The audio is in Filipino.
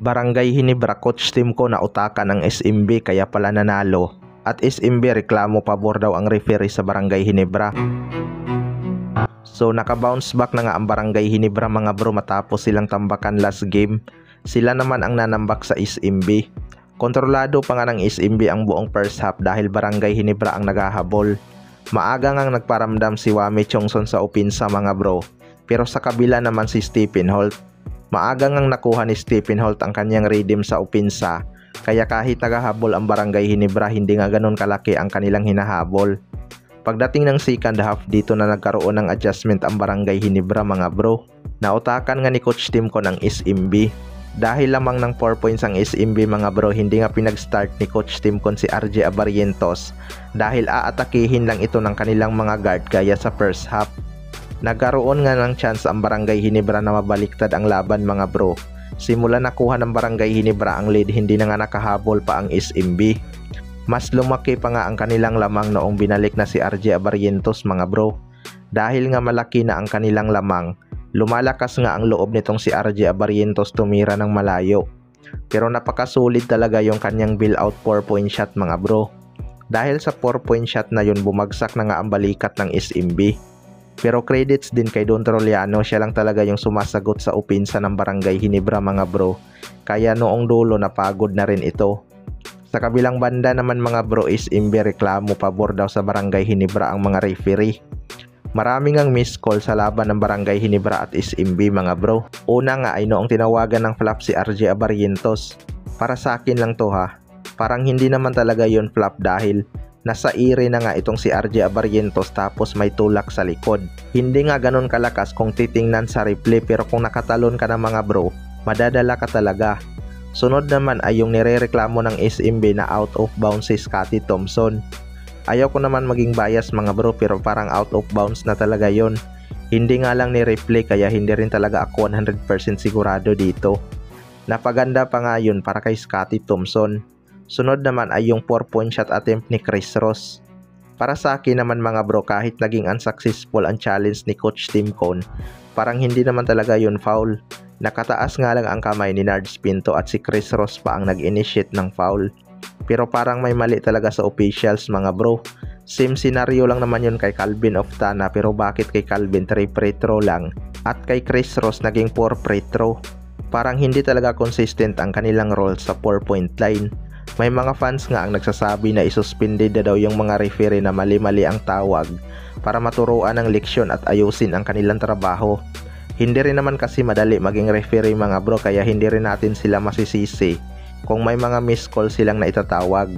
Barangay Hinebra coach team ko na utakan ng SMB kaya pala nanalo. At SMB reklamo pabor daw ang referee sa Barangay Hinebra. So naka-bounce back na nga ang Barangay Hinebra mga bro matapos silang tambakan last game. Sila naman ang nanambak sa SMB. Kontrolado pa nga ng SMB ang buong first half dahil Barangay Hinebra ang naghahabol. Maaga ngang nagparamdam si Wami Chongson sa opensa mga bro. Pero sa kabila naman si Stephen Holt. Maaga ngang nakuha ni Stephen Holt ang kanyang redeem sa opensa. Kaya kahit naghahabol ang Barangay Hinebra hindi nga ganun kalaki ang kanilang hinahabol. Pagdating ng second half dito na nagkaroon ng adjustment ang Barangay Hinebra mga bro. Nautakan nga ni coach team ko ng SMB. Dahil lamang ng 4 points ang SMB mga bro hindi nga pinag-start ni coach team ko si RJ Abarientos. Dahil aatakihin lang ito ng kanilang mga guard gaya sa first half. Nagkaroon nga ng chance ang Barangay Hinebra na mabaliktad ang laban mga bro. Simula nakuha ng Barangay Hinebra ang lead hindi na nga nakahabol pa ang SMB. Mas lumaki pa nga ang kanilang lamang noong binalik na si RJ Abarientos mga bro. Dahil nga malaki na ang kanilang lamang, lumalakas nga ang loob nitong si RJ Abarientos tumira ng malayo. Pero napakasulit talaga yung kanyang build out 4-point shot mga bro. Dahil sa 4-point shot na yun bumagsak na nga ang balikat ng SMB. Pero credits din kay Don Troliano, siya lang talaga yung sumasagot sa opensa ng Barangay Hinebra mga bro. Kaya noong dulo napagod na rin ito. Sa kabilang banda naman mga bro SMB reklamo pabor daw sa Barangay Hinebra ang mga referee. Maraming ang miss call sa laban ng Barangay Hinebra at SMB mga bro. Una nga ay noong tinawagan ng flop si RJ Abarientos. Para sa akin lang to ha. Parang hindi naman talaga yun flop dahil nasa ire na nga itong si RJ Abarientos tapos may tulak sa likod. Hindi nga ganun kalakas kung titingnan sa replay pero kung nakatalon ka na mga bro, madadala ka talaga. Sunod naman ay yung nirereklamo ng SMB na out of bounds si Scotty Thompson. Ayaw ko naman maging bias mga bro pero parang out of bounds na talaga yon. Hindi nga lang ni-replay kaya hindi rin talaga ako 100% sigurado dito. Napaganda pa nga yun para kay Scotty Thompson. Sunod naman ay yung 4-point shot attempt ni Chris Ross. Para sa akin naman mga bro kahit naging unsuccessful ang challenge ni Coach Tim Cone, parang hindi naman talaga yun foul. Nakataas nga lang ang kamay ni Nards Pinto at si Chris Ross pa ang nag-initiate ng foul. Pero parang may mali talaga sa officials mga bro. Same scenario lang naman yun kay Calvin Oftana pero bakit kay Calvin 3 free throw lang at kay Chris Ross naging 4 free throw? Parang hindi talaga consistent ang kanilang role sa 4-point line. May mga fans nga ang nagsasabi na isuspended na daw yung mga referee na mali-mali ang tawag para maturuan ng leksyon at ayusin ang kanilang trabaho. Hindi rin naman kasi madali maging referee mga bro kaya hindi rin natin sila masisisi kung may mga miss call silang naitatawag.